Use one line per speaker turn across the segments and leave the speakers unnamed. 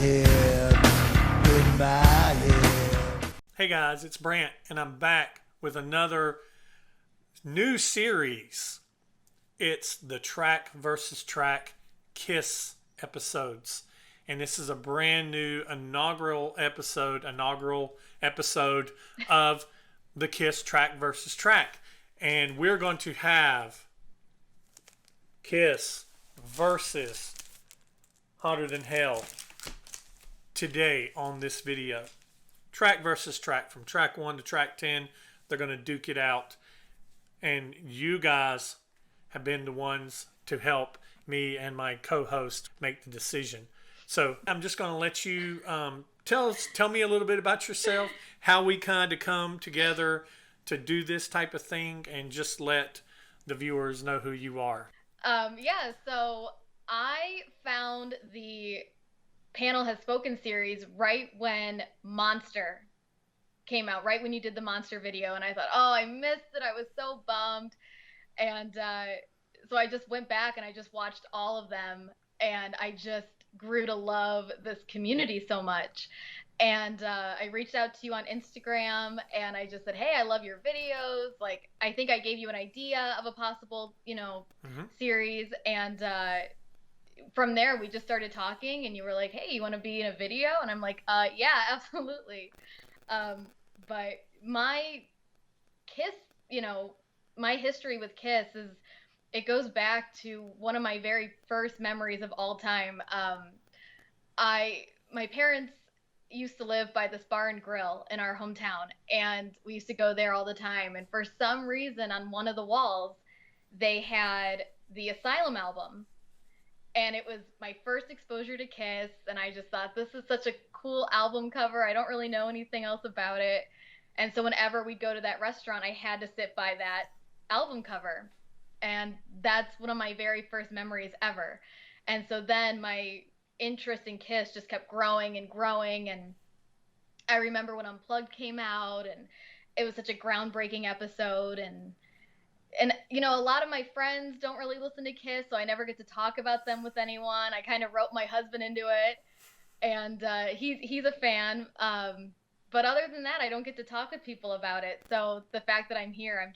head.
Hey guys, it's Brant, and I'm back with another new series. It's the Track versus Track Kiss episodes. And this is a brand new inaugural episode of the Kiss Track versus Track. And we're going to have Kiss versus Hotter Than Hell today on this video. Track versus track, from track 1 to track 10. They're going to duke it out. And you guys have been the ones to help me and my co-host make the decision. So I'm just going to let you tell me a little bit about yourself, how we kind of come together to do this type of thing, and just let the viewers know who you are.
So I found the Panel Has Spoken series right when Monster came out, right when you did the Monster video, and I thought, oh, I missed it. I was so bummed. And so I just went back and I just watched all of them, and I just grew to love this community so much. And I reached out to you on Instagram, and I just said, hey, I love your videos. Like, I think I gave you an idea of a possible, series. And from there, we just started talking, and you were like, hey, you want to be in a video? And I'm like, yeah, absolutely. But my Kiss, my history with Kiss it goes back to one of my very first memories of all time. My parents used to live by this bar and grill in our hometown, and we used to go there all the time. And for some reason, on one of the walls, they had the Asylum album. And it was my first exposure to Kiss, and I just thought, this is such a cool album cover. I don't really know anything else about it. And so whenever we'd go to that restaurant, I had to sit by that album cover. And that's one of my very first memories ever. And so then my interest in Kiss just kept growing and growing. And I remember when Unplugged came out, and it was such a groundbreaking episode. And a lot of my friends don't really listen to Kiss, so I never get to talk about them with anyone. I kind of roped my husband into it, and he's a fan. But other than that, I don't get to talk with people about it. So the fact that I'm here,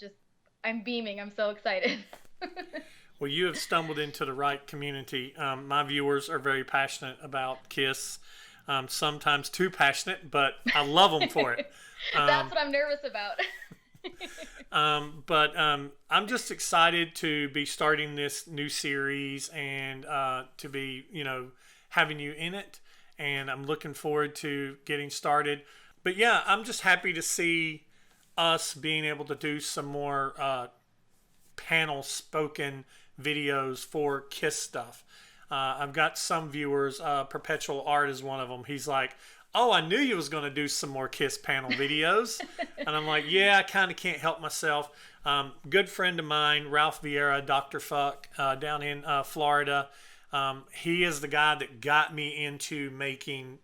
I'm beaming. I'm so excited.
Well, you have stumbled into the right community. My viewers are very passionate about Kiss, sometimes too passionate, but I love them for it.
That's what I'm nervous about.
But I'm just excited to be starting this new series, and to be, having you in it. And I'm looking forward to getting started. But yeah, I'm just happy to see us being able to do some more panel spoken videos for Kiss stuff. I've got some viewers, Perpetual Art is one of them. He's like, oh, I knew you was going to do some more Kiss panel videos. And I'm like, yeah, I kind of can't help myself. Good friend of mine, Ralph Vieira, Dr. Fuck, down in Florida. He is the guy that got me into making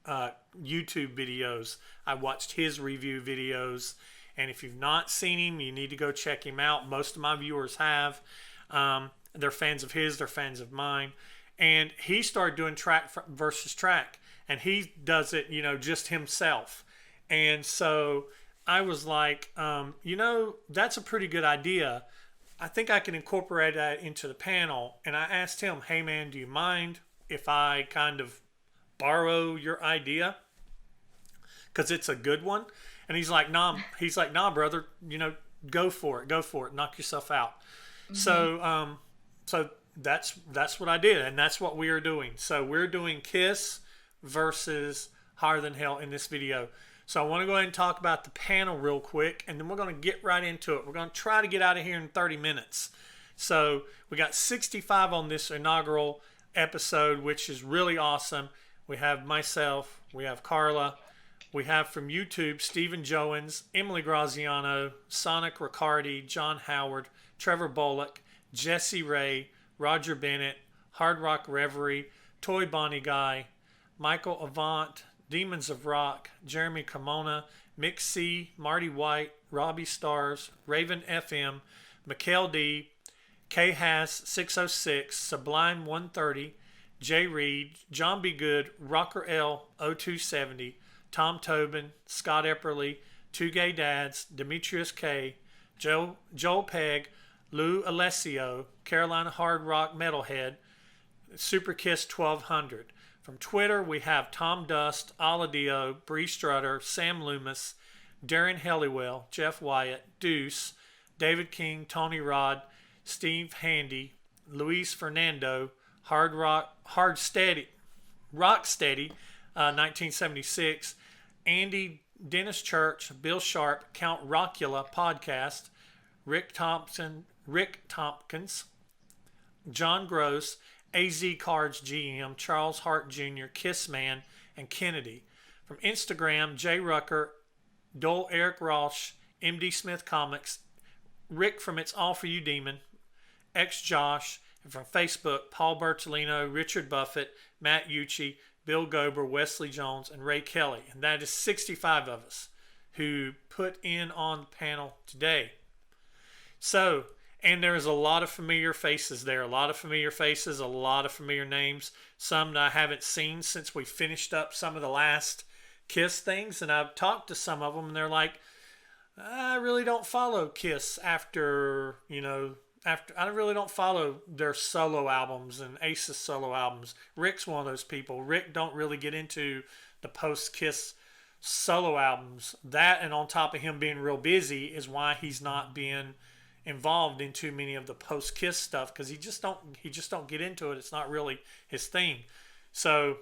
YouTube videos. I watched his review videos. And if you've not seen him, you need to go check him out. Most of my viewers have. They're fans of his. They're fans of mine. And he started doing track versus track. And he does it, just himself. And so I was like, that's a pretty good idea. I think I can incorporate that into the panel. And I asked him, hey, man, do you mind if I kind of borrow your idea? Because it's a good one. And he's like, nah, brother, go for it. Knock yourself out. Mm-hmm. So that's what I did. And that's what we are doing. So we're doing Kiss versus Hotter Than Hell in this video. So I want to go ahead and talk about the panel real quick, and then we're going to get right into it. We're going to try to get out of here in 30 minutes. So we got 65 on this inaugural episode, which is really awesome. We have myself, we have Carla, we have from YouTube, Stephen Joens, Emily Graziano, Sonic Riccardi, John Howard, Trevor Bullock, Jesse Ray, Roger Bennett, Hard Rock Reverie, Toy Bonnie Guy, Michael Avant, Demons of Rock, Jeremy Kimona, Mick C, Marty White, Robbie Stars, Raven FM, Mikkel D, K Haas 606, Sublime 130, Jay Reed, John B. Good, Rocker L 0270, Tom Tobin, Scott Epperly, Two Gay Dads, Demetrius K, Joel Pegg, Lou Alessio, Carolina Hard Rock Metalhead, Super Kiss 1200. From Twitter, we have Tom Dust, Aladio, Bree Strutter, Sam Loomis, Darren Helliwell, Jeff Wyatt, Deuce, David King, Tony Rod, Steve Handy, Luis Fernando, Rocksteady, 1976, Andy, Dennis Church, Bill Sharp, Count Rockula Podcast, Rick Tompkins, John Gross, AZ Cards GM, Charles Hart Jr., Kissman, and Kennedy. From Instagram, Jay Rucker, Dole Eric Ross, MD Smith Comics, Rick from It's All For You Demon, X Josh, and from Facebook, Paul Bertolino, Richard Buffett, Matt Ucci, Bill Gober, Wesley Jones, and Ray Kelly. And that is 65 of us who put in on the panel today. So, and there's a lot of familiar faces there, a lot of familiar faces, a lot of familiar names, some that I haven't seen since we finished up some of the last Kiss things. And I've talked to some of them, and they're like, I really don't follow Kiss after I really don't follow their solo albums and Ace's solo albums. Rick's one of those people. Rick don't really get into the post-Kiss solo albums. That, and on top of him being real busy, is why he's not being involved in too many of the post-Kiss stuff, because he just don't get into it. It's not really his thing. So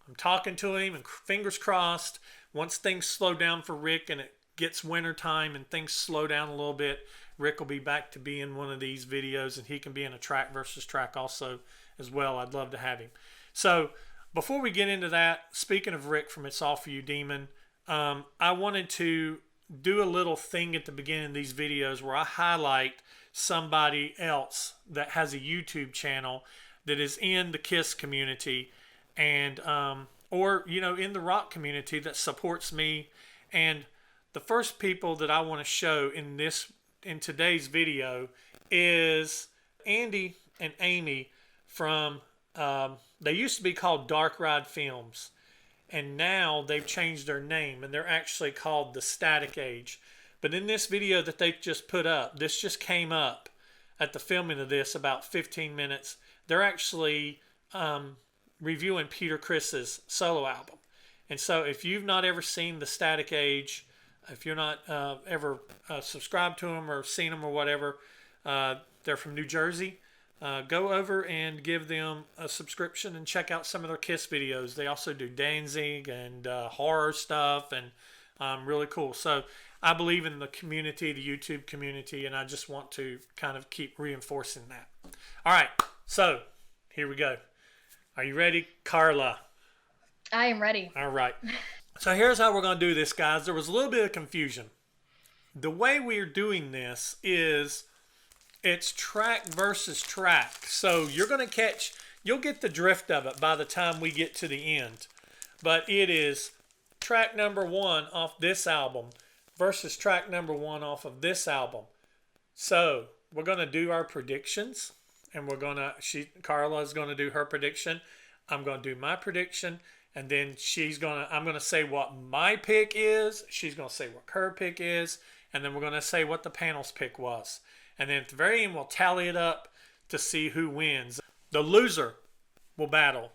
I'm talking to him, and fingers crossed, once things slow down for Rick and it gets winter time and things slow down a little bit, Rick will be back to be in one of these videos, and he can be in a track versus track also as well. I'd love to have him. So before we get into that, speaking of Rick from It's All For You Demon, I wanted to do a little thing at the beginning of these videos where I highlight somebody else that has a YouTube channel that is in the Kiss community, and or in the rock community, that supports me. And the first people that I want to show in today's video is Andy and Amy from, they used to be called Dark Ride Films, and now they've changed their name, and they're actually called The Static Age. But in this video that they just put up, this just came up at the filming of this, about 15 minutes. They're actually reviewing Peter Criss's solo album. And so if you've not ever seen The Static Age, if you're not ever subscribed to them or seen them or whatever, they're from New Jersey. Go over and give them a subscription and check out some of their Kiss videos. They also do Danzig and horror stuff, and really cool. So I believe in the community, the YouTube community, and I just want to kind of keep reinforcing that. All right, so here we go. Are you ready, Carla?
I am ready.
All right. So here's how we're going to do this, guys. There was a little bit of confusion. The way we're doing this is it's track versus track. So you'll get the drift of it by the time we get to the end. But it is track number 1 off this album versus track number 1 off of this album. So we're going to do our predictions, and Carla is going to do her prediction. I'm going to do my prediction. And then I'm going to say what my pick is. She's going to say what her pick is. And then we're going to say what the panel's pick was. And then at the very end, we'll tally it up to see who wins. The loser will battle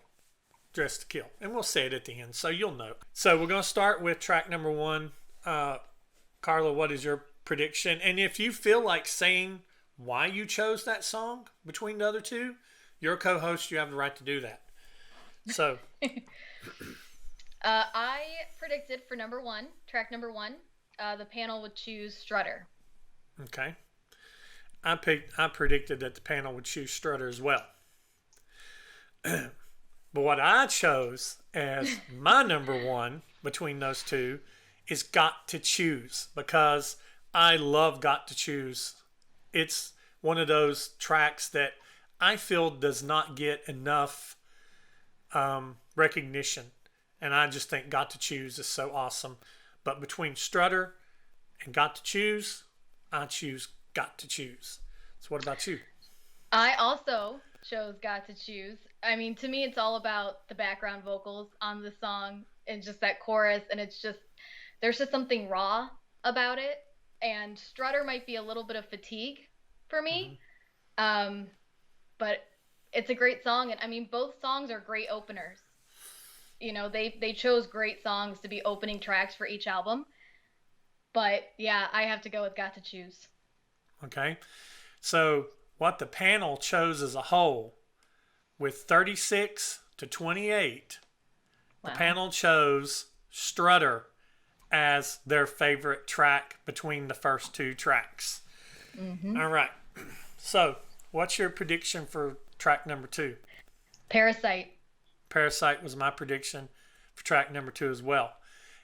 Dress to Kill. And we'll say it at the end, so you'll know. So we're going to start with track number 1. Carla, what is your prediction? And if you feel like saying why you chose that song between the other two, you're a co-host. You have the right to do that. So...
I predicted for track number one, the panel would choose Strutter.
Okay. I predicted that the panel would choose Strutter as well. But what I chose as my number 1 between those two is Got to Choose, because I love Got to Choose. It's one of those tracks that I feel does not get enough recognition, and I just think Got to Choose is so awesome. But between Strutter and Got to Choose, I choose Got to Choose. So what about you?
I also chose Got to Choose. I mean, to me, it's all about the background vocals on the song and just that chorus, and it's just, there's just something raw about it. And Strutter might be a little bit of fatigue for
Mm-hmm.
me, um, but it's a great song, and I mean, both songs are great openers. You know, they chose great songs to be opening tracks for each album. But yeah, I have to go with Got to Choose.
Okay. So what the panel chose as a whole, with 36 to 28, the
Wow.
panel chose Strutter as their favorite track between the first two tracks.
Mm-hmm.
All right. So, what's your prediction for track number two?
Parasite.
Parasite was my prediction for track number two as well.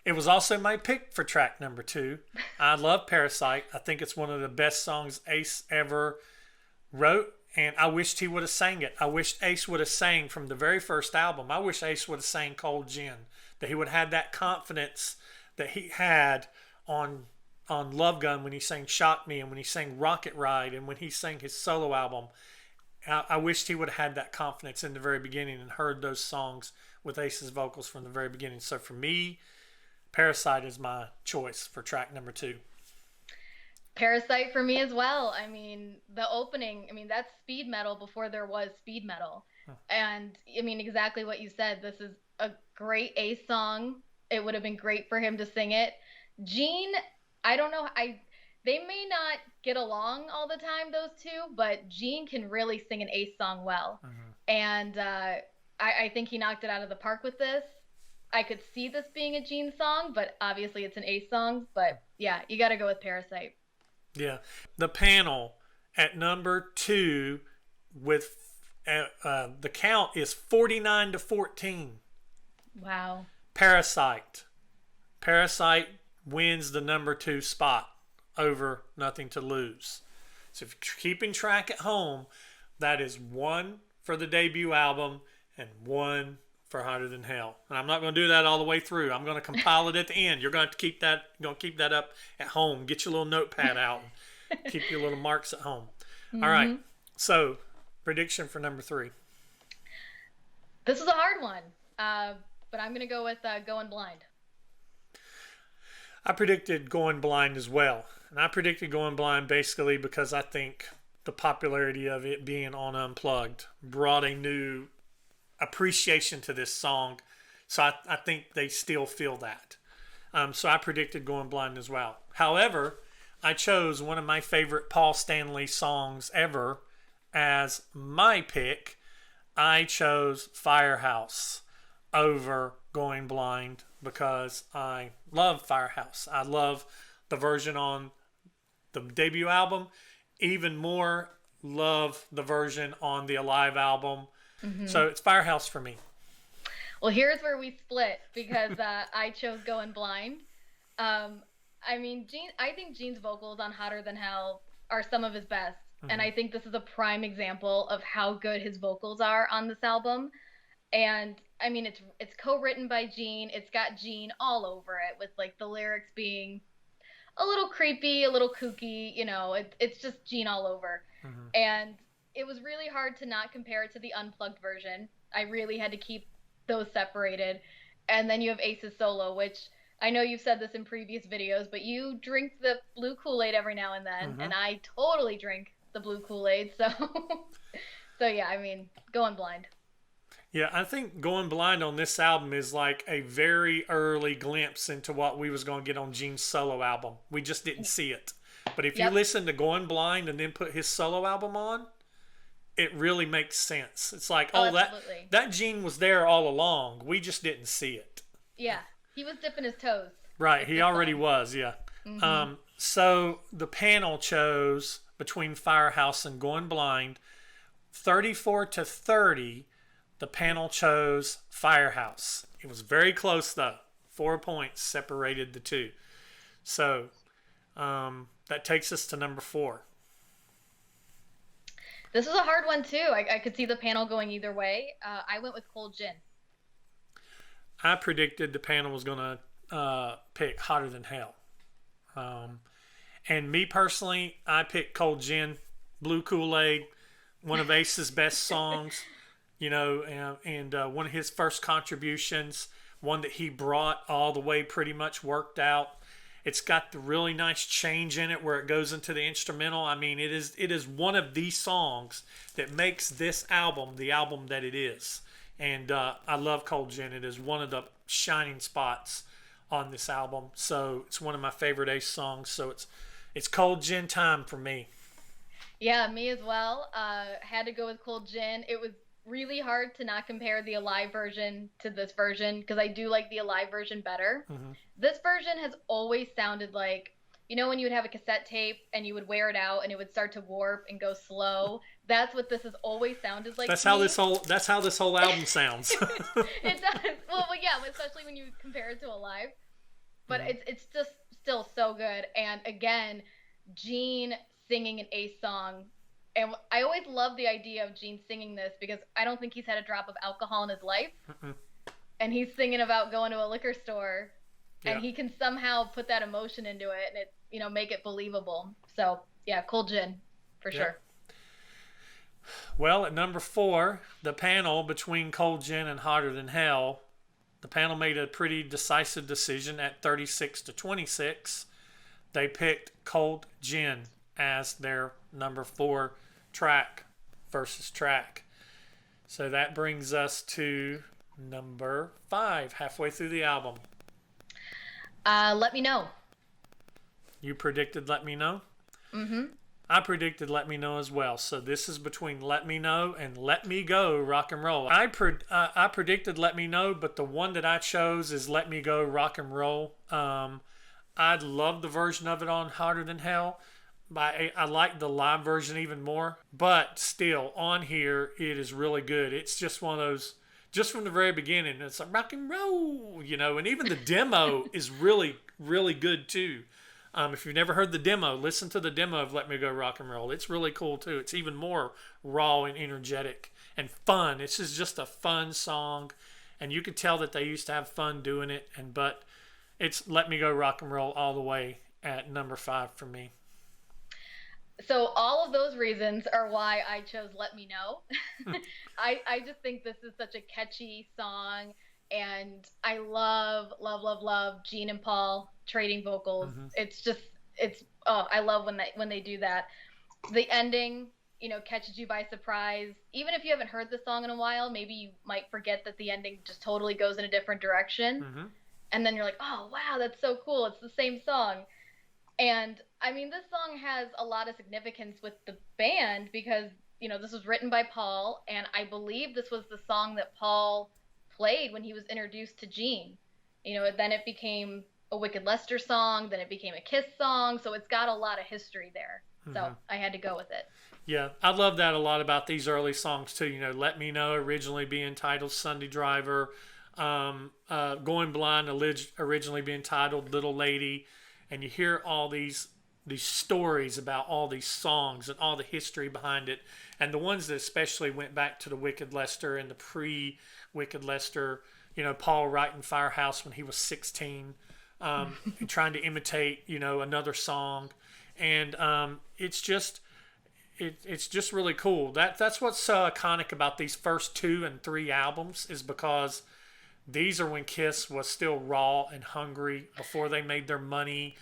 It was also my pick for track number two. I love Parasite. I think it's one of the best songs Ace ever wrote, and I wished he would have sang it. I wished Ace would have sang from the very first album. I wish Ace would have sang Cold Gin, that he would have had that confidence that he had on Love Gun when he sang Shock Me and when he sang Rocket Ride and when he sang his solo album. I wished he would have had that confidence in the very beginning and heard those songs with Ace's vocals from the very beginning. So for me, Parasite is my choice for track number two.
Parasite for me as well. I mean, the opening, I mean, that's speed metal before there was speed metal. And I mean, exactly what you said. This is a great Ace song. It would have been great for him to sing it. Gene, I don't know. They may not get along all the time, those two, but Gene can really sing an Ace song well.
Mm-hmm.
And I think he knocked it out of the park with this. I could see this being a Gene song, but obviously it's an Ace song. But yeah, you got to go with Parasite.
Yeah. The panel at number two with the count is 49 to 14.
Wow.
Parasite. Parasite wins the number two spot over Nothing to Lose. So if you're keeping track at home, that is one for the debut album and one for Hotter Than Hell. And I'm not going to do that all the way through. I'm going to compile it at the end. You're going to have to keep that. You're going to keep that up at home. Get your little notepad out. And keep your little marks at home.
Mm-hmm.
All right. So prediction for number three.
This is a hard one, but I'm going to go with Going Blind.
I predicted Going Blind as well. And I predicted Going Blind basically because I think the popularity of it being on Unplugged brought a new appreciation to this song. So I think they still feel that. So I predicted Going Blind as well. However, I chose one of my favorite Paul Stanley songs ever as my pick. I chose Firehouse over Going Blind because I love Firehouse. I love the version on the debut album. Even more love the version on the Alive album. Mm-hmm. So it's Firehouse for me.
Well, here's where we split because I chose Going Blind. I mean, I think Gene's vocals on Hotter Than Hell are some of his best. Mm-hmm. And I think this is a prime example of how good his vocals are on this album. And I mean, it's co-written by Gene. It's got Gene all over it with like the lyrics being a little creepy, a little kooky, you know, it's just Gene all over. Mm-hmm. And it was really hard to not compare it to the unplugged version. I really had to keep those separated. And then you have Ace's solo, which I know you've said this in previous videos, but you drink the blue Kool-Aid every now and then, mm-hmm. and I totally drink the blue Kool-Aid. So yeah, I mean, Going Blind.
Yeah, I think Going Blind on this album is like a very early glimpse into what we was going to get on Gene's solo album. We just didn't see it. But if you listen to Going Blind and then put his solo album on, it really makes sense. It's like, that Gene was there all along. We just didn't see it.
Yeah, he was dipping his toes.
Right, he already was, yeah. Mm-hmm. So the panel chose between Firehouse and Going Blind, 34 to 30. The panel chose Firehouse. It was very close, though. 4 points separated the two. So that takes us to number 4.
This is a hard one, too. I could see the panel going either way. I went with Cold Gin.
I predicted the panel was going to pick Hotter Than Hell. And me personally, I picked Cold Gin, Blue Kool-Aid, one of Ace's best songs, and one of his first contributions, one that he brought all the way pretty much worked out. It's got the really nice change in it where it goes into the instrumental. I mean, it is one of the songs that makes this album the album that it is. And I love Cold Gin. It is one of the shining spots on this album. So it's one of my favorite Ace songs. So it's Cold Gin time for me.
Yeah, me as well. Had to go with Cold Gin. It was really hard to not compare the Alive version to this version because I do like the Alive version better.
Mm-hmm.
This version has always sounded like, when you would have a cassette tape and you would wear it out and it would start to warp and go slow. That's what this has always sounded like.
That's how this whole album sounds.
It does. Well, yeah, especially when you compare it to Alive. But it's just still so good. And again, Gene singing an Ace song. And I always love the idea of Gene singing this because I don't think he's had a drop of alcohol in his life. Mm-mm. And he's singing about going to a liquor store. And he can somehow put that emotion into it and it, make it believable. So, yeah, Cold Gin, for sure.
Well, at number 4, the panel between Cold Gin and Hotter Than Hell, the panel made a pretty decisive decision at 36-26. They picked Cold Gin as their number 4 track versus track. So that brings us to number 5, halfway through the album.
Let Me Know.
You predicted Let Me Know?
Mm-hmm.
I predicted Let Me Know as well. So this is between Let Me Know and Let Me Go Rock and Roll. I predicted Let Me Know, but the one that I chose is Let Me Go Rock and Roll. I love the version of it on Hotter Than Hell. I like the live version even more. But still, on here, it is really good. It's just one of those, just from the very beginning, it's like rock and roll, and even the demo is really, really good too. If you've never heard the demo, listen to the demo of Let Me Go Rock and Roll. It's really cool too. It's even more raw and energetic and fun. It's just a fun song, and you could tell that they used to have fun doing it. But it's Let Me Go Rock and Roll all the way at number 5 for me.
So all of those reasons are why I chose Let Me Know. I just think this is such a catchy song, and I love, love, love, love Gene and Paul trading vocals. Mm-hmm. I love when they do that. The ending, catches you by surprise. Even if you haven't heard the song in a while, maybe you might forget that the ending just totally goes in a different direction. Mm-hmm. And then you're like, oh, wow, that's so cool. It's the same song. And I mean, this song has a lot of significance with the band because, this was written by Paul, and I believe this was the song that Paul played when he was introduced to Gene. Then it became a Wicked Lester song, then it became a Kiss song, so it's got a lot of history there. Mm-hmm. So I had to go with it.
Yeah, I love that a lot about these early songs too. Let Me Know originally being titled Sunday Driver, Going Blind originally being titled Little Lady. And you hear all these stories about all these songs and all the history behind it. And the ones that especially went back to the Wicked Lester and the pre-Wicked Lester, Paul writing Firehouse when he was 16, trying to imitate, another song. And it's just really cool. That's what's so iconic about these first 2 and 3 albums is because these are when Kiss was still raw and hungry before they made their money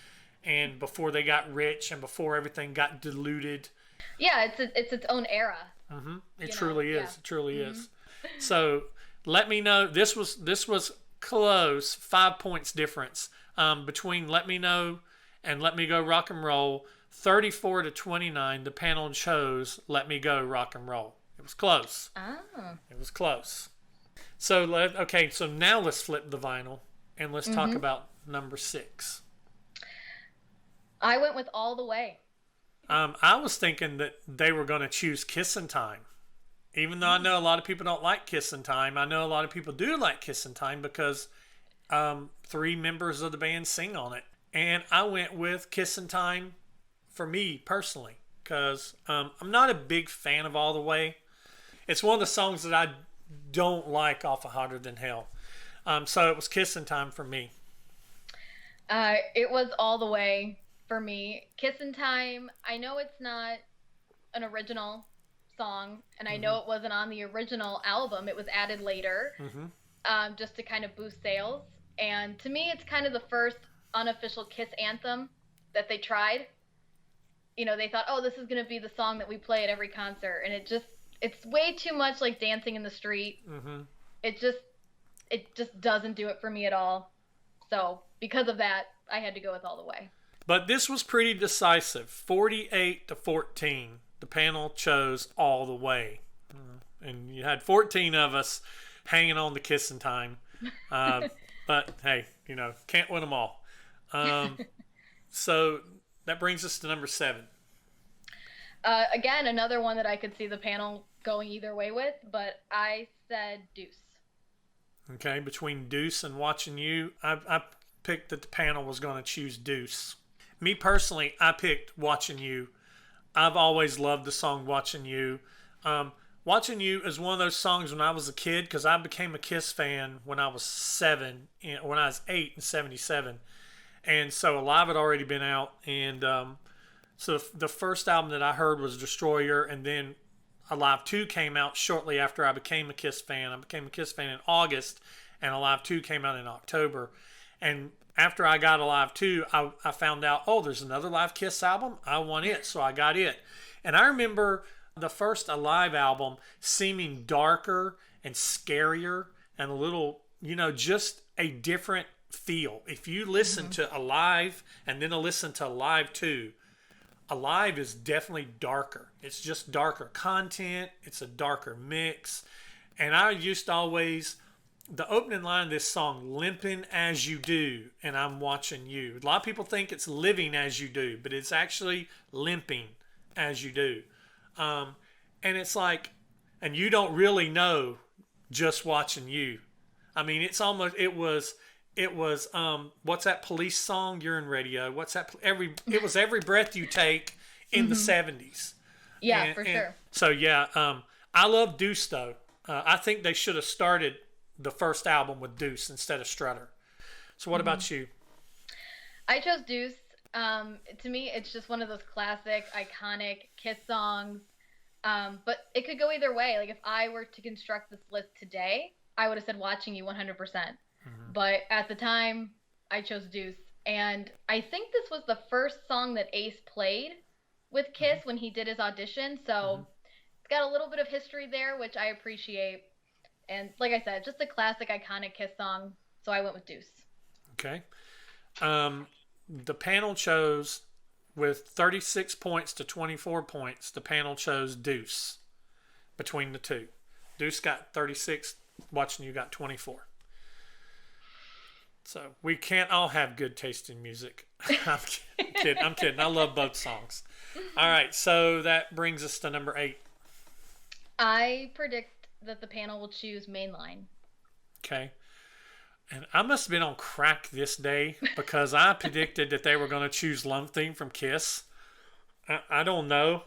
and before they got rich and before everything got diluted.
Yeah, it's its own era.
Mm-hmm. It truly is. Yeah. It truly is. So Let Me Know. This was close. 5 points difference between Let Me Know and Let Me Go Rock and Roll. 34-29. The panel chose Let Me Go Rock and Roll. It was close.
Oh.
It was close. So now let's flip the vinyl and let's talk about number 6.
I went with All the Way.
I was thinking that they were going to choose Kissin' Time. Even though I know a lot of people don't like Kissin' Time, I know a lot of people do like Kissin' Time because 3 members of the band sing on it. And I went with Kissin' Time for me personally because I'm not a big fan of All the Way. It's one of the songs that I don't like off of Hotter Than Hell. So it was Kissin' Time for me.
It was All the Way for me. Kissin' Time, I know it's not an original song, and I know it wasn't on the original album. It was added later, just to kind of boost sales. And to me, it's kind of the first unofficial Kiss anthem that they tried. You know, they thought, oh, this is going to be the song that we play at every concert. And it's way too much like Dancing in the Street. It just doesn't do it for me at all. So because of that, I had to go with All the Way.
But this was pretty decisive. 48-14. The panel chose All the Way. And you had 14 of us hanging on the kissing time. But hey, you know, can't win them all. So that brings us to number 7.
Again, another one that I could see the panel going either way with, but I said Deuce.
Okay, between Deuce and Watching You, I picked that the panel was going to choose Deuce. Me personally, I picked Watching You. I've always loved the song Watching You. Watching You is one of those songs when I was a kid, because I became a Kiss fan when I was 8 in 77. And so Alive had already been out. And so the first album that I heard was Destroyer, and then Alive 2 came out shortly after I became a Kiss fan. I became a Kiss fan in August, and Alive 2 came out in October. And after I got Alive 2, I found out, oh, there's another Live Kiss album. I want it, so I got it. And I remember the first Alive album seeming darker and scarier and a little, you know, just a different feel. If you listen to Alive and then listen to Alive 2, Alive is definitely darker. It's just darker content. It's a darker mix. And I used to always, the opening line of this song, limping as you do, and I'm watching you. A lot of people think it's living as you do, but it's actually limping as you do. And it's like, and you don't really know just watching you. I mean, it's almost, it was, what's that Police song? You're in radio. What's that? It was Every Breath You Take in the 70s.
Yeah, for sure.
So yeah, I love Deuce though. I think they should have started the first album with Deuce instead of Strutter. So what about you?
I chose Deuce. To me, it's just one of those classic, iconic Kiss songs. But it could go either way. Like if I were to construct this list today, I would have said Watching You 100%. But at the time, I chose Deuce. And I think this was the first song that Ace played with Kiss when he did his audition. So it's got a little bit of history there, which I appreciate. And like I said, just a classic, iconic Kiss song. So I went with Deuce.
Okay. The panel chose, with 36 points to 24 points, the panel chose Deuce between the two. Deuce got 36, Watching You got 24. So we can't all have good taste in music. I'm kidding. I love both songs. All right, so that brings us to number 8.
I predict that the panel will choose Mainline.
Okay. And I must have been on crack this day because I predicted that they were going to choose Love Theme from Kiss. I don't know.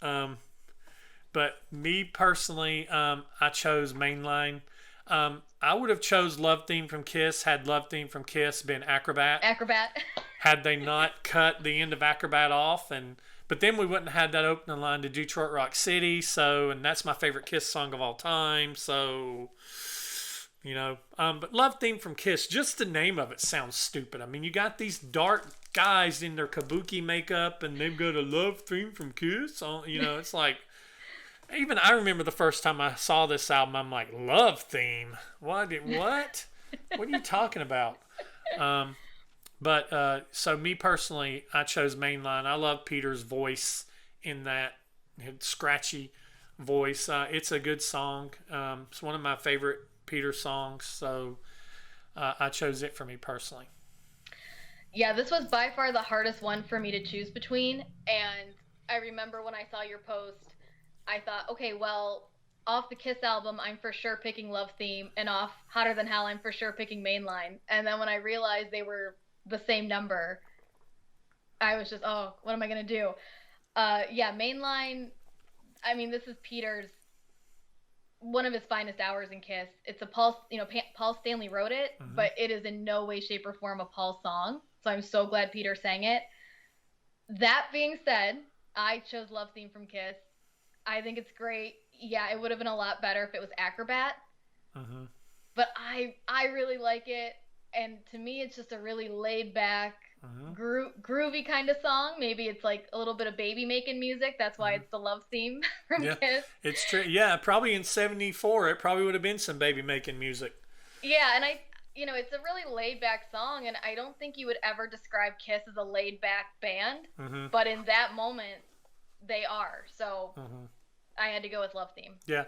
But me personally, I chose Mainline. I would have chose Love Theme from Kiss had Love Theme from Kiss been Acrobat. Had they not cut the end of Acrobat off. But then we wouldn't have had that opening line to Detroit Rock City. And that's my favorite Kiss song of all time. So, you know. But Love Theme from Kiss, just the name of it sounds stupid. I mean, you got these dark guys in their kabuki makeup and they've got a Love Theme from Kiss. You know, it's like, even I remember the first time I saw this album, I'm like, Love Theme? What? What are you talking about? But so me personally, I chose Mainline. I love Peter's voice in that scratchy voice. It's a good song. It's one of my favorite Peter songs. So I chose it for me personally.
Yeah, this was by far the hardest one for me to choose between. And I remember when I saw your post, I thought, okay, well, off the Kiss album, I'm for sure picking Love Theme, and off Hotter Than Hell, I'm for sure picking Mainline. And then when I realized they were the same number, I was just, oh, what am I going to do? Yeah, Mainline, I mean, this is Peter's, one of his finest hours in Kiss. It's a Paul, Paul Stanley wrote it, but it is in no way, shape, or form a Paul song. So I'm so glad Peter sang it. That being said, I chose Love Theme from Kiss. I think it's great. Yeah, it would have been a lot better if it was Acrobat,
Mm-hmm.
but I really like it. And to me, it's just a really laid back,
Mm-hmm.
groovy kind of song. Maybe it's like a little bit of baby making music. That's why
Mm-hmm.
it's the love theme from
Yeah,
Kiss.
it's true. Yeah, probably in '74, it probably would have been some baby making music.
Yeah, and it's a really laid back song, and I don't think you would ever describe Kiss as a laid back band,
Mm-hmm.
but in that moment, they are. So
Mm-hmm.
I had to go with Love Theme.
Yeah.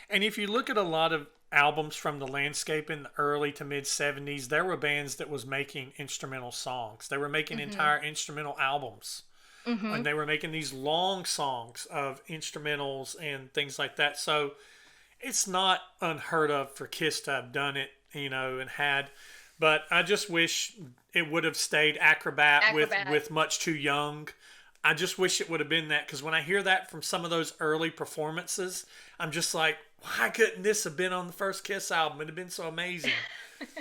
And if you look at a lot of albums from the landscape in the early to mid '70s, there were bands that was making instrumental songs. They were making
Mhm.
entire instrumental albums. And
Mhm.
they were making these long songs of instrumentals and things like that. So it's not unheard of for Kiss to have done it, and had. But I just wish it would have stayed Acrobat
Acrobat.
with Much Too Young. I just wish it would have been that, because when I hear that from some of those early performances, I'm just like, why couldn't this have been on the first Kiss album? It'd have been so amazing.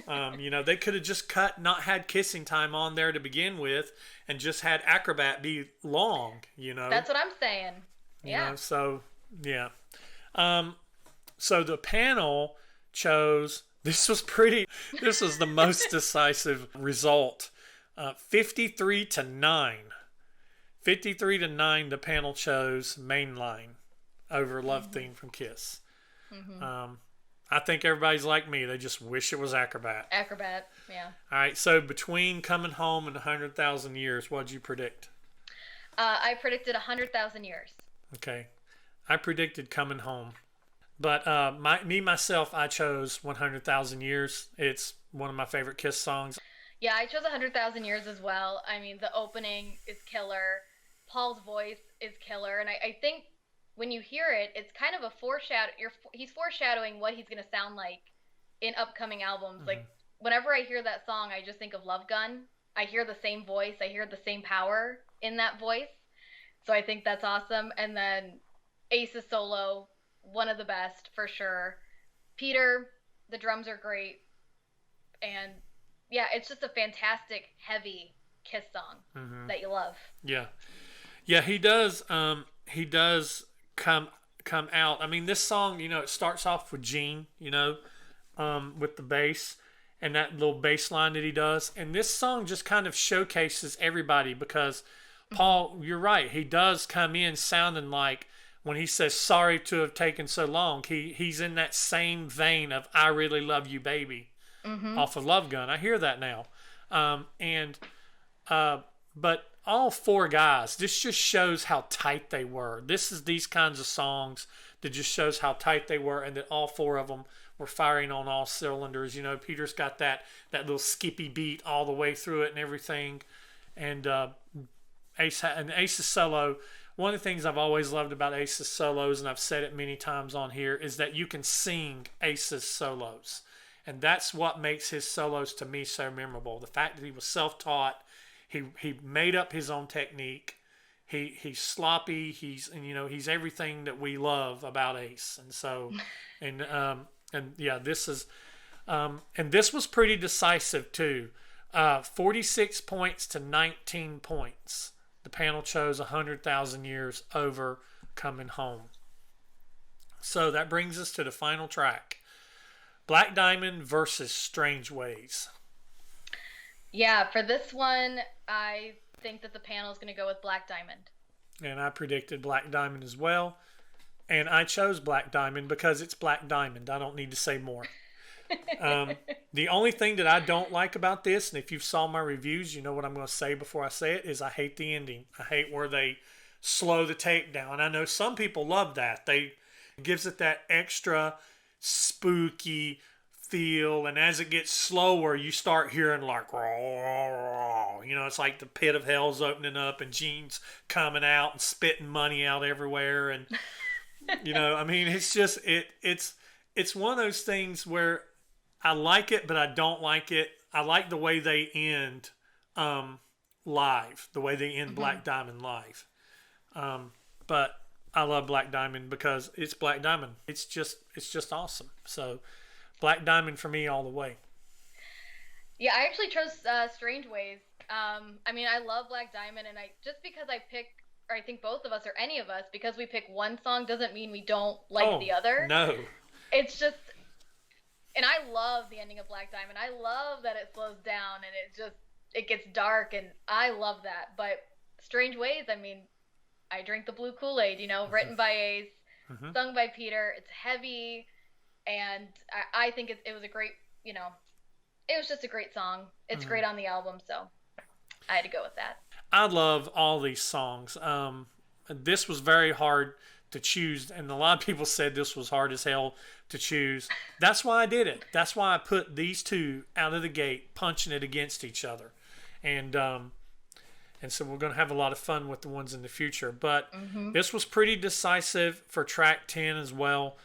They could have just not had Kissing Time on there to begin with, and just had Acrobat be long.
That's what I'm saying. Yeah.
So yeah. Um, so the panel chose. This was pretty. This was the most decisive result. 53-9. 53-9. The panel chose Mainline over Love Theme from Kiss.
Mhm.
I think everybody's like me. They just wish it was Acrobat.
Acrobat. Yeah.
All right. So between Coming Home and 100,000 Years, what'd you predict?
I predicted 100,000 years.
Okay. I predicted Coming Home. But myself, I chose 100,000 Years. It's one of my favorite Kiss songs.
Yeah, I chose 100,000 years as well. I mean, the opening is killer. Paul's voice is killer, and I think when you hear it, it's kind of a foreshadow. He's foreshadowing what he's gonna sound like in upcoming albums.
Mm-hmm.
Like whenever I hear that song, I just think of Love Gun. I hear the same voice. I hear the same power in that voice. So I think that's awesome. And then Ace's solo, one of the best for sure. Peter, the drums are great, and yeah, it's just a fantastic heavy Kiss song
Mm-hmm.
that you love.
Yeah. Yeah, he does. He does come out. I mean, this song, it starts off with Gene, with the bass and that little bass line that he does, and this song just kind of showcases everybody, because Paul, you're right, he does come in sounding like, when he says sorry to have taken so long, he's in that same vein of I Really Love You Baby,
Mm-hmm.
off of Love Gun. I hear that now. And but all four guys, this just shows how tight they were. This is these kinds of songs that just shows how tight they were, and that all four of them were firing on all cylinders. Peter's got that little skippy beat all the way through it and everything. And Ace's solo. One of the things I've always loved about Ace's solos, and I've said it many times on here, is that you can sing Ace's solos. And that's what makes his solos to me so memorable. The fact that he was self-taught, he made up his own technique. He's sloppy. He's everything that we love about Ace. And so, and yeah, this is and this was pretty decisive too. 46 points to 19 points. The panel chose 100,000 Years over Coming Home. So that brings us to the final track. Black Diamond versus Strange Ways.
Yeah, for this one, I think that the panel is going to go with Black Diamond.
And I predicted Black Diamond as well. And I chose Black Diamond because it's Black Diamond. I don't need to say more. The only thing that I don't like about this, and if you saw my reviews, you know what I'm going to say before I say it, is I hate the ending. I hate where they slow the tape down. I know some people love that. It gives it that extra spooky feel, and as it gets slower, you start hearing like, it's like the pit of hell's opening up, and Gene's coming out and spitting money out everywhere, and I mean, it's just it's one of those things where I like it, but I don't like it. I like the way they end live, the way they end Black Diamond live, but I love Black Diamond because it's Black Diamond. It's just awesome. So Black Diamond for me all the way.
Yeah, I actually chose Strange Ways. I mean, I love Black Diamond, and just because I pick or I think both of us or any of us, because we pick one song doesn't mean we don't like the other.
No.
It's just, and I love the ending of Black Diamond. I love that it slows down and it gets dark, and I love that. But Strange Ways, I mean, I drink the blue Kool-Aid, written by Ace, sung by Peter. It's heavy, and I think it was a great, it was just a great song. It's great on the album, so I had to go with that.
I love all these songs. This was very hard to choose, and a lot of people said this was hard as hell to choose. That's why I did it. That's why I put these two out of the gate, punching it against each other. And so we're going to have a lot of fun with the ones in the future. But this was pretty decisive for track 10 as well.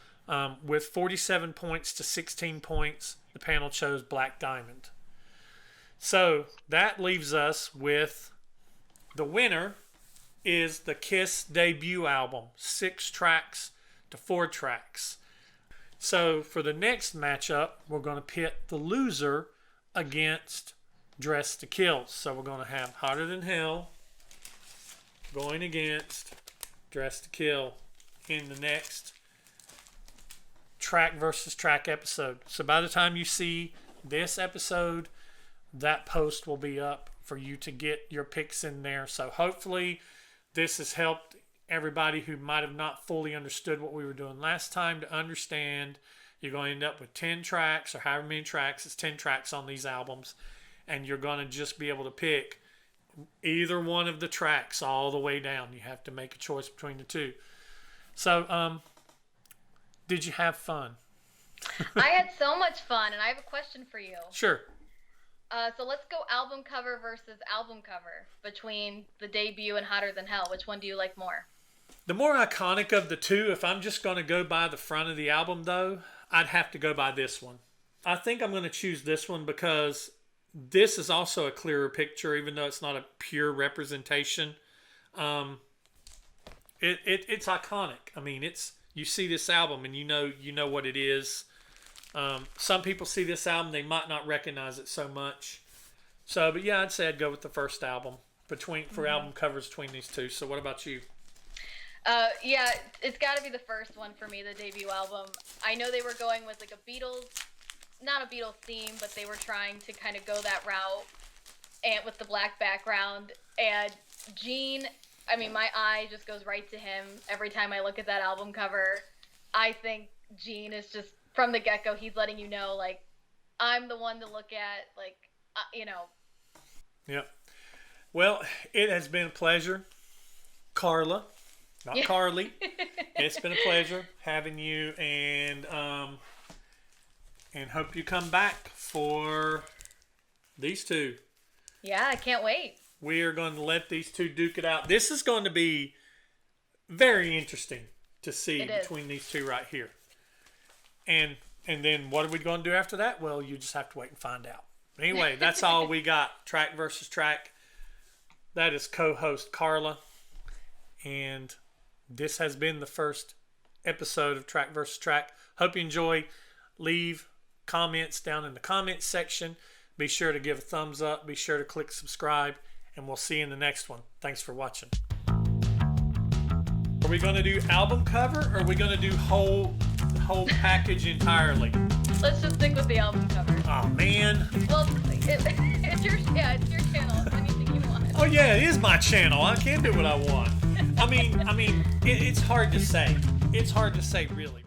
With 47 points to 16 points, the panel chose Black Diamond. So that leaves us with the winner is the Kiss debut album, 6 tracks to 4 tracks. So for the next matchup, we're going to pit the loser against Dress to Kill. So we're going to have Hotter Than Hell going against Dress to Kill in the next track versus track episode. So by the time you see this episode, that post will be up for you to get your picks in there. So hopefully this has helped everybody who might have not fully understood what we were doing last time to understand. You're going to end up with 10 tracks or however many tracks. It's 10 tracks on these albums. And you're going to just be able to pick either one of the tracks all the way down. You have to make a choice between the two. So, did you have fun?
I had so much fun, and I have a question for you.
Sure.
So let's go album cover versus album cover between the debut and Hotter Than Hell. Which one do you like more?
The more iconic of the two, if I'm just going to go by the front of the album, though, I'd have to go by this one. I think I'm going to choose this one because this is also a clearer picture, even though it's not a pure representation. It's iconic. I mean, you see this album and you know what it is. Some people see this album, they might not recognize it so much. So, but yeah, I'd say I'd go with the first album for album covers between these two. So what about you?
Yeah, it's got to be the first one for me, the debut album. I know they were going with like a Beatles, not a Beatles theme, but they were trying to kind of go that route, and with the black background. And Gene, I mean, my eye just goes right to him every time I look at that album cover. I think Gene is just, from the get-go, he's letting you know, like, I'm the one to look at, like,
Yep. Well, it has been a pleasure, Carla, not Carly. It's been a pleasure having you, and hope you come back for these two.
Yeah, I can't wait.
We are going to let these two duke it out. This is going to be very interesting to see between these two right here. And then what are we going to do after that? Well, you just have to wait and find out. Anyway, that's all we got. Track versus track. That is co-host Carla. And this has been the first episode of Track versus Track. Hope you enjoy. Leave comments down in the comments section. Be sure to give a thumbs up. Be sure to click subscribe. And we'll see you in the next one. Thanks for watching. Are we going to do album cover or are we going to do whole package entirely?
Let's just stick with the album cover.
Oh, man.
Well, it's your channel. It's anything you want.
Oh, yeah, it is my channel. I can do what I want. I mean, it's hard to say. It's hard to say, really.